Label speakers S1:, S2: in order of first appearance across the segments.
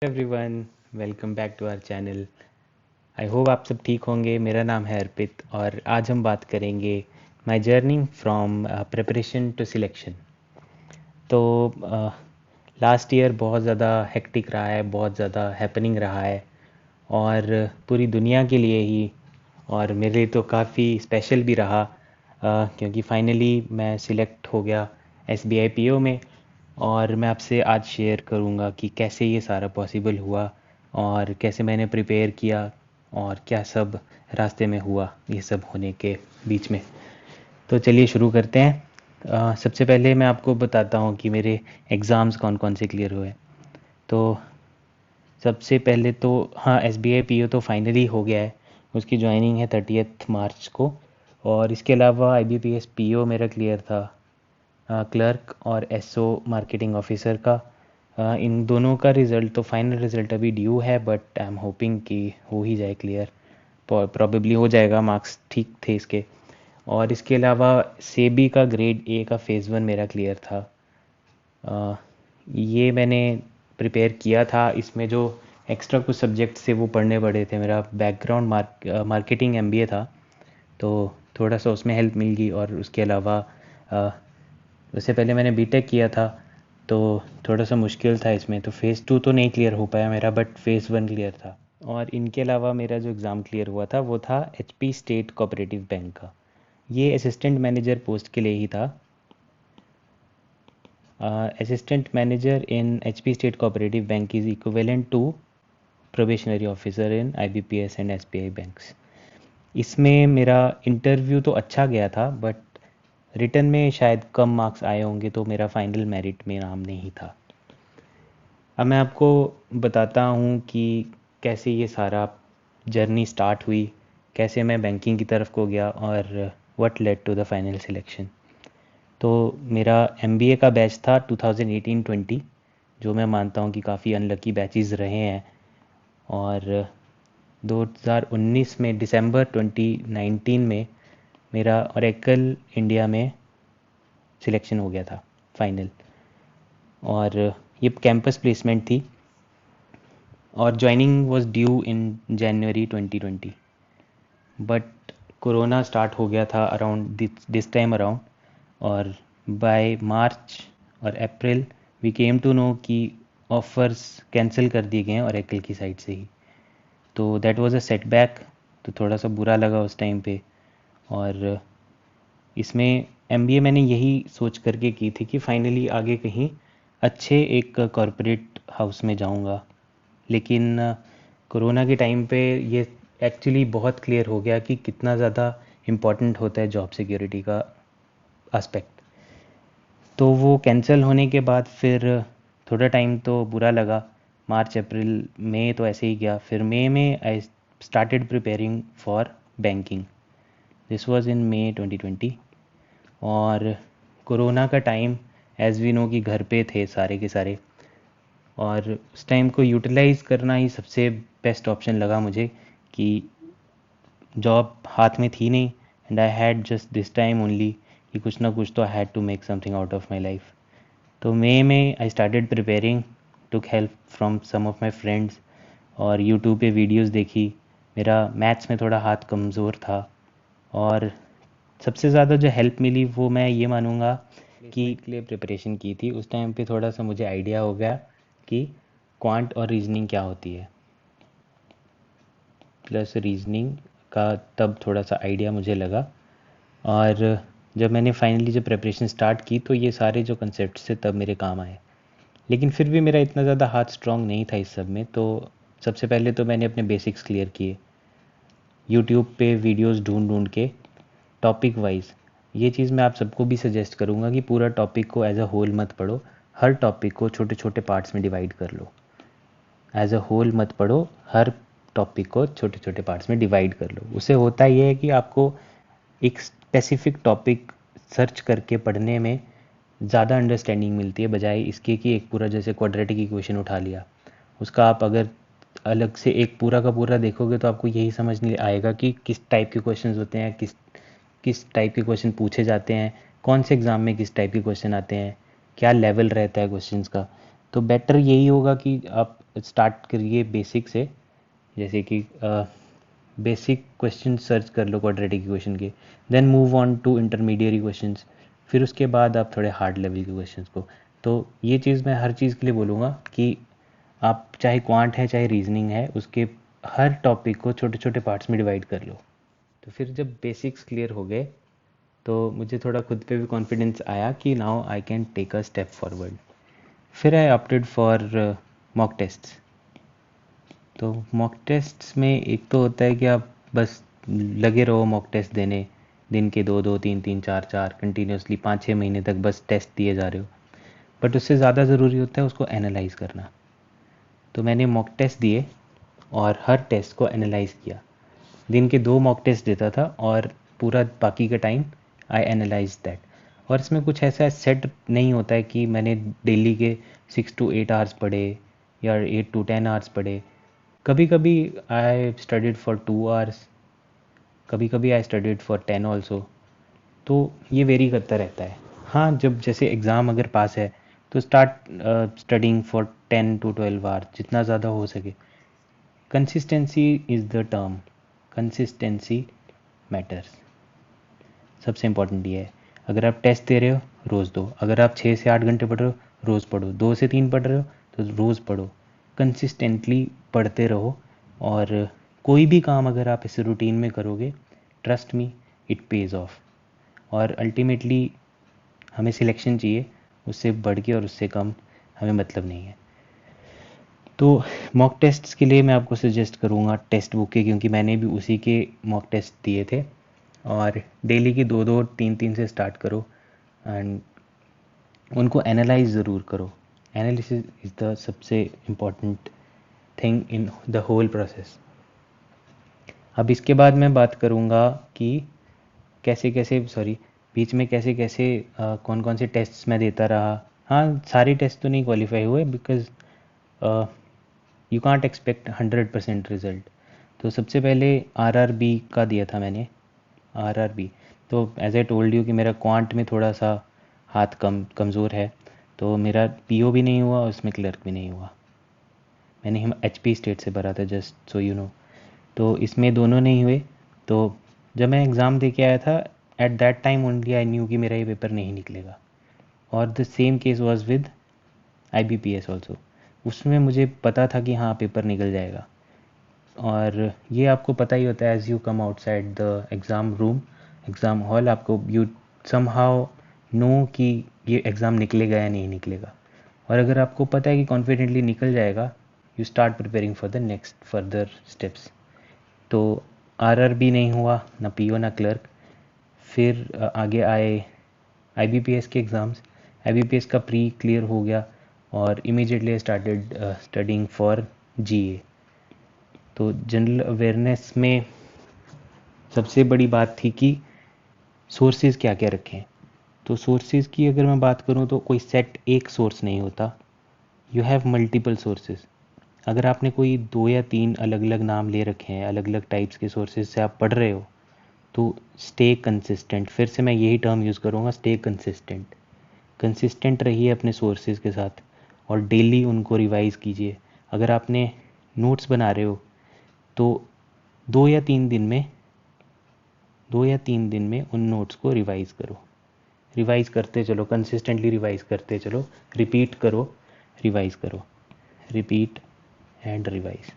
S1: Everyone, welcome back to our channel. I hope आप सब ठीक होंगे। मेरा नाम है अर्पित और आज हम बात करेंगे my journey from preparation to selection. तो लास्ट ईयर बहुत ज़्यादा हेक्टिक रहा है, बहुत ज़्यादा हैपनिंग रहा है और पूरी दुनिया के लिए ही और मेरे लिए तो काफ़ी स्पेशल भी रहा, क्योंकि फाइनली मैं सिलेक्ट हो गया एसबीआई पीओ में। और मैं आपसे आज शेयर करूँगा कि कैसे ये सारा पॉसिबल हुआ और कैसे मैंने प्रिपेयर किया और क्या सब रास्ते में हुआ ये सब होने के बीच में। तो चलिए शुरू करते हैं। सबसे पहले मैं आपको बताता हूँ कि मेरे एग्ज़ाम्स कौन कौन से क्लियर हुए। तो सबसे पहले तो हाँ, S B I P O तो फाइनली हो गया है। उसकी ज्वाइनिंग है 30 मार्च को। और इसके अलावा I B P S P O मेरा क्लियर था, क्लर्क और एस ओ मार्केटिंग ऑफिसर का। इन दोनों का रिज़ल्ट तो फाइनल रिज़ल्ट अभी ड्यू है, बट आई एम होपिंग कि हो ही जाए क्लियर। प्रॉबेबली हो जाएगा, मार्क्स ठीक थे इसके। और इसके अलावा सेबी का ग्रेड ए का फ़ेज़ 1 मेरा क्लियर था। अ, ये मैंने प्रिपेयर किया था। इसमें जो एक्स्ट्रा कुछ सब्जेक्ट्स थे वो पढ़ने पड़े थे। मेरा बैकग्राउंड मार्केटिंग एमबीए था, तो थोड़ा सा उसमें हेल्प मिल गई। और उसके अलावा अ, उससे पहले मैंने बीटेक किया था, तो थोड़ा सा मुश्किल था इसमें। तो फ़ेज़ 2 तो नहीं क्लियर हो पाया मेरा, बट फ़ेज़ 1 क्लियर था। और इनके अलावा मेरा जो एग्ज़ाम क्लियर हुआ था वो था एचपी स्टेट कोऑपरेटिव बैंक का। ये असिस्टेंट मैनेजर पोस्ट के लिए ही था। Assistant manager in HP state cooperative bank is equivalent to probationary officer in IBPS and SBI banks. इसमें मेरा इंटरव्यू तो अच्छा गया था, बट रिटन में शायद कम मार्क्स आए होंगे, तो मेरा फाइनल मेरिट में नाम नहीं था। अब मैं आपको बताता हूँ कि कैसे ये सारा जर्नी स्टार्ट हुई, कैसे मैं बैंकिंग की तरफ को गया और what led to the final selection. तो मेरा एमबीए का बैच था 2018-20, जो मैं मानता हूँ कि काफ़ी अनलकी बैचेस रहे हैं। और 2019 में दिसंबर 2019 में मेरा ओरेकल इंडिया में सिलेक्शन हो गया था फाइनल। और ये कैंपस प्लेसमेंट थी और joining was due in January 2020। But corona start हो गया था अराउंड दिस टाइम अराउंड। और बाय मार्च और अप्रैल वी केम टू नो कि ऑफ़र्स कैंसिल कर दिए गए हैं ओरेकल की साइड से ही। तो दैट वाज अ सेटबैक। तो थोड़ा सा बुरा लगा उस टाइम पे। और इसमें एमबीए मैंने यही सोच करके की थी कि फाइनली आगे कहीं अच्छे एक कॉरपोरेट हाउस में जाऊंगा। लेकिन कोरोना के टाइम पे ये एक्चुअली बहुत क्लियर हो गया कि कितना ज़्यादा इम्पोर्टेंट होता है जॉब सिक्योरिटी का एस्पेक्ट। तो वो कैंसिल होने के बाद फिर थोड़ा टाइम तो बुरा लगा। मार्च अप्रैल मई तो ऐसे ही गया। फिर मई में I started preparing for banking. This was in May 2020। और कोरोना का टाइम, एज़ वी नो कि घर पे थे सारे के सारे, और उस टाइम को यूटिलाइज़ करना ही सबसे बेस्ट ऑप्शन लगा मुझे कि जॉब हाथ में थी नहीं and I had just this time only कि कुछ ना कुछ तो I had to make something out of my life. तो मई में I started preparing, took help from some of my friends और यूट्यूब पे वीडियोस देखी। मेरा मैथ्स में थोड़ा हाथ कमज़ोर था। और सबसे ज़्यादा जो हेल्प मिली वो मैं ये मानूँगा कि के लिए प्रिपरेशन की थी। उस टाइम पे थोड़ा सा मुझे आइडिया हो गया कि क्वांट और रीजनिंग क्या होती है, प्लस रीजनिंग का तब थोड़ा सा आइडिया मुझे लगा। और जब मैंने फाइनली जब प्रिपरेशन स्टार्ट की तो ये सारे जो कंसेप्ट थे तब मेरे काम आए। लेकिन फिर भी मेरा इतना ज़्यादा हाथ स्ट्रांग नहीं था इस सब में। तो सबसे पहले तो मैंने अपने बेसिक्स क्लियर किए यूट्यूब पे वीडियोस ढूंढ ढूंढ के, टॉपिक वाइज। ये चीज़ मैं आप सबको भी सजेस्ट करूँगा कि पूरा टॉपिक को एज अ होल मत पढ़ो, हर टॉपिक को छोटे छोटे पार्ट्स में डिवाइड कर लो। एज अ होल मत पढ़ो, हर टॉपिक को छोटे छोटे पार्ट्स में डिवाइड कर लो। उससे होता ये है कि आपको एक स्पेसिफिक टॉपिक सर्च करके पढ़ने में ज़्यादा अंडरस्टैंडिंग मिलती है, बजाय इसके कि एक पूरा जैसे क्वाड्रेटिक इक्वेशन उठा लिया, उसका आप अगर अलग से एक पूरा का पूरा देखोगे तो आपको यही समझ नहीं आएगा कि किस टाइप के क्वेश्चंस होते हैं, किस किस टाइप के क्वेश्चन पूछे जाते हैं, कौन से एग्ज़ाम में किस टाइप के क्वेश्चन आते हैं, क्या लेवल रहता है क्वेश्चंस का। तो बेटर यही होगा कि आप स्टार्ट करिए बेसिक से, जैसे कि बेसिक क्वेश्चन सर्च कर लो क्वाड्रेटिक इक्वेशन के, then move on to intermediate questions, फिर उसके बाद आप थोड़े हार्ड लेवल के क्वेश्चंस को। तो ये चीज़ मैं हर चीज़ के लिए बोलूँगा कि आप चाहे क्वांट है चाहे रीजनिंग है, उसके हर टॉपिक को छोटे छोटे पार्ट्स में डिवाइड कर लो। तो फिर जब बेसिक्स क्लियर हो गए तो मुझे थोड़ा खुद पे भी कॉन्फिडेंस आया कि now I can take a step forward. फिर I opted for mock tests. तो मॉक टेस्ट्स में एक तो होता है कि आप बस लगे रहो मॉक टेस्ट देने, दिन के दो दो तीन तीन चार चार कंटिन्यूसली 5-6 महीने तक बस टेस्ट दिए जा रहे हो, बट उससे ज़्यादा ज़रूरी होता है उसको एनालाइज करना। तो मैंने मॉक टेस्ट दिए और हर टेस्ट को एनालाइज किया। दिन के 2 मॉक टेस्ट देता था और पूरा बाकी का टाइम आई एनालाइज दैट। और इसमें कुछ ऐसा सेट नहीं होता है कि मैंने डेली के 6 to 8 आवर्स पढ़े या 8 to 10 आवर्स पढ़े। कभी कभी आई स्टडीड फॉर 2 आवर्स, कभी कभी आई स्टडीड फॉर 10 ऑल्सो। तो ये वेरी करता रहता है। हाँ, जब जैसे एग्ज़ाम अगर पास है तो start studying for 10 to 12 hours, जितना ज़्यादा हो सके। Consistency is the term, consistency matters. सबसे इम्पोर्टेंट ये है। अगर आप टेस्ट दे रहे हो रोज़ दो, अगर आप 6 से 8 घंटे पढ़ रहे हो रोज़ पढ़ो, 2 से 3 पढ़ रहे हो तो रोज़ पढ़ो, कंसिस्टेंटली पढ़ते रहो। और कोई भी काम अगर आप इस रूटीन में करोगे, trust me, it pays of. और अल्टीमेटली हमें सिलेक्शन चाहिए, उससे बढ़ के और उससे कम हमें मतलब नहीं है। तो मॉक टेस्ट्स के लिए मैं आपको सजेस्ट करूँगा टेक्स्ट बुक के, क्योंकि मैंने भी उसी के मॉक टेस्ट दिए थे। और डेली की 2-2 3-3 से स्टार्ट करो एंड उनको एनालाइज ज़रूर करो। एनालिसिस इज़ द सबसे important thing in the whole process. अब इसके बाद मैं बात करूँगा कि कैसे कैसे बीच में कैसे कैसे कौन कौन से टेस्ट्स मैं देता रहा। हाँ, सारे टेस्ट तो नहीं क्वालिफाई हुए, because you can't expect 100% result. तो सबसे पहले आरआरबी का दिया था मैंने, आरआरबी। तो एज आई टोल्ड यू कि मेरा क्वांट में थोड़ा सा हाथ कमज़ोर है, तो मेरा पीओ भी नहीं हुआ और उसमें क्लर्क भी नहीं हुआ। मैंने हम एचपी स्टेट से भरा था, जस्ट सो यू नो। तो इसमें दोनों नहीं हुए। तो जब मैं एग्ज़ाम दे के आया था, at that time only I knew कि मेरा ये पेपर नहीं निकलेगा। और the same case was with IBPS also. उसमें मुझे पता था कि हाँ पेपर निकल जाएगा। और ये आपको पता ही होता है, as you come outside the exam room, exam hall, आपको यू समहाउ नो कि ये एग्ज़ाम निकलेगा या नहीं निकलेगा। और अगर आपको पता है कि कॉन्फिडेंटली निकल जाएगा, you start preparing for the next further steps. तो आरआरबी नहीं हुआ, ना पीओ ना क्लर्क। फिर आगे आए IBPS के एग्ज़ाम्स। IBPS का प्री क्लियर हो गया और immediately I started studying for GA। तो जनरल अवेयरनेस में सबसे बड़ी बात थी कि सोर्सेज क्या क्या रखें। तो सोर्सेज की अगर मैं बात करूं तो कोई सेट एक सोर्स नहीं होता, यू हैव मल्टीपल सोर्सेज। अगर आपने कोई 2 या 3 अलग अलग नाम ले रखे हैं, अलग अलग टाइप्स के सोर्सेज से आप पढ़ रहे हो, तो स्टे कंसिस्टेंट। फिर से मैं यही टर्म यूज़ करूँगा, स्टे कंसिस्टेंट। कंसिस्टेंट रहिए अपने सोर्सेज के साथ और डेली उनको रिवाइज़ कीजिए। अगर आपने नोट्स बना रहे हो तो 2 या 3 दिन में उन नोट्स को रिवाइज़ करो, रिवाइज़ करते चलो, कंसिस्टेंटली रिवाइज़ करते चलो, रिपीट करो, रिवाइज़ करो, रिपीट एंड रिवाइज़।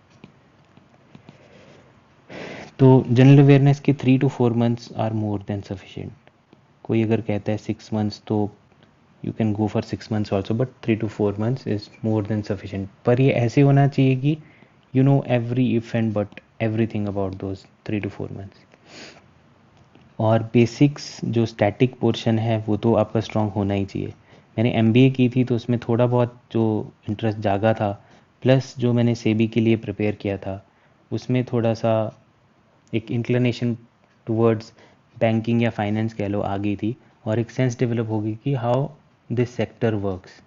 S1: तो जनरल अवेयरनेस के 3 to 4 months are more than sufficient. कोई अगर कहता है 6 मंथ्स तो you can go for 6 months also, but 3 to 4 months is more than sufficient. पर ये ऐसे होना चाहिए कि you know every if and but everything about those 3 to 4 months. और बेसिक्स जो स्टैटिक पोर्शन है वो तो आपका स्ट्रांग होना ही चाहिए। मैंने MBA की थी तो उसमें थोड़ा बहुत जो इंटरेस्ट जागा था, प्लस जो मैंने सेबी के लिए प्रिपेयर किया था उसमें थोड़ा सा एक इंक्लिनेशन टुवर्ड्स बैंकिंग या फाइनेंस कह लो आ गई थी, और एक सेंस डेवलप हो गई कि हाउ दिस सेक्टर वर्क्स।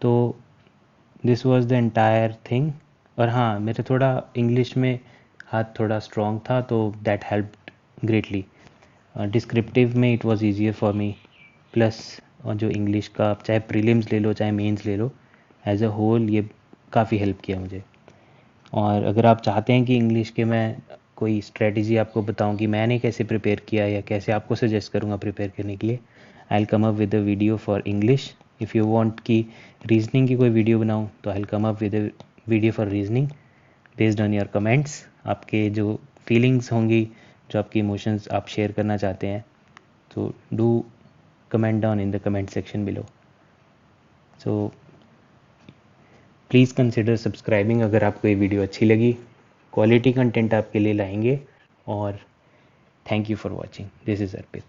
S1: तो this was the entire thing. और हाँ, मेरे थोड़ा इंग्लिश में हाथ थोड़ा स्ट्रॉन्ग था, तो दैट हेल्प्ड ग्रेटली। डिस्क्रिप्टिव में it was easier for me. Plus जो इंग्लिश का आप चाहे प्रीलिम्स ले लो चाहे मेंस ले लो, एज अ होल ये काफ़ी हेल्प किया मुझे। और अगर आप चाहते हैं कि इंग्लिश के मैं कोई स्ट्रेटजी आपको बताऊं कि मैंने कैसे प्रिपेयर किया या कैसे आपको सजेस्ट करूंगा प्रिपेयर करने के लिए, I will come up with a video for English. If you want कि रीजनिंग की कोई वीडियो बनाऊं तो I will come up with a video for reasoning based on your comments. आपके जो फीलिंग्स होंगी, जो आपकी इमोशंस आप शेयर करना चाहते हैं, तो do comment down in the comment section below. So please consider subscribing अगर आपको ये वीडियो अच्छी लगी। क्वालिटी कंटेंट आपके लिए लाएंगे। और thank you for watching. This is Arpit.